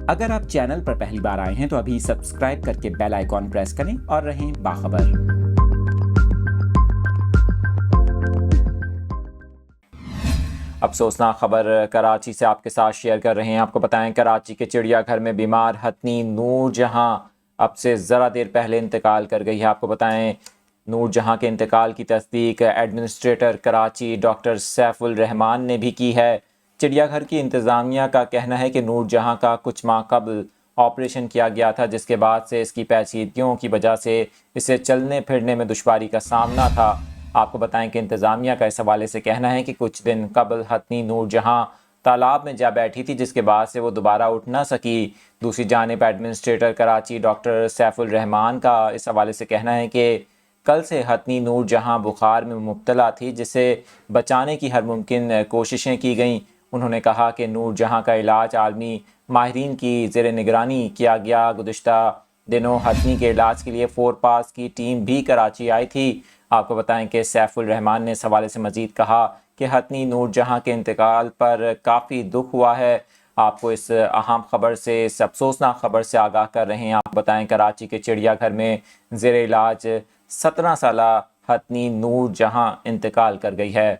اگر آپ چینل پر پہلی بار آئے ہیں تو ابھی سبسکرائب کر کے بیل آئیکن پریس کریں اور رہیں باخبر۔ افسوسناک خبر کراچی سے آپ کے ساتھ شیئر کر رہے ہیں۔ آپ کو بتائیں کراچی کے چڑیا گھر میں بیمار ہتھنی نور جہاں اب سے ذرا دیر پہلے انتقال کر گئی ہے۔ آپ کو بتائیں نور جہاں کے انتقال کی تصدیق ایڈمنسٹریٹر کراچی ڈاکٹر سیف الرحمان نے بھی کی ہے۔ چڑیا گھر کی انتظامیہ کا کہنا ہے کہ نور جہاں کا کچھ ماہ قبل آپریشن کیا گیا تھا، جس کے بعد سے اس کی پیچیدگیوں کی وجہ سے اسے چلنے پھرنے میں دشواری کا سامنا تھا۔ آپ کو بتائیں کہ انتظامیہ کا اس حوالے سے کہنا ہے کہ کچھ دن قبل ہتھنی نور جہاں تالاب میں جا بیٹھی تھی، جس کے بعد سے وہ دوبارہ اٹھ نہ سکی۔ دوسری جانب ایڈمنسٹریٹر کراچی ڈاکٹر سیف الرحمان کا اس حوالے سے کہنا ہے کہ کل سے ہتھنی نور جہاں بخار میں مبتلا تھی، جسے بچانے کی ہر ممکن کوششیں کی گئیں۔ انہوں نے کہا کہ نور جہاں کا علاج عالمی ماہرین کی زیر نگرانی کیا گیا۔ گزشتہ دنوں ہتھنی کے علاج کے لیے 4 پاس کی ٹیم بھی کراچی آئی تھی۔ آپ کو بتائیں کہ سیف الرحمان نے اس حوالے سے مزید کہا کہ ہتھنی نور جہاں کے انتقال پر کافی دکھ ہوا ہے۔ آپ کو اس اہم خبر سے، اس افسوسناک خبر سے آگاہ کر رہے ہیں۔ آپ بتائیں کراچی کے چڑیا گھر میں زیر علاج 17 سالہ ہتھنی نور جہاں انتقال کر گئی ہے۔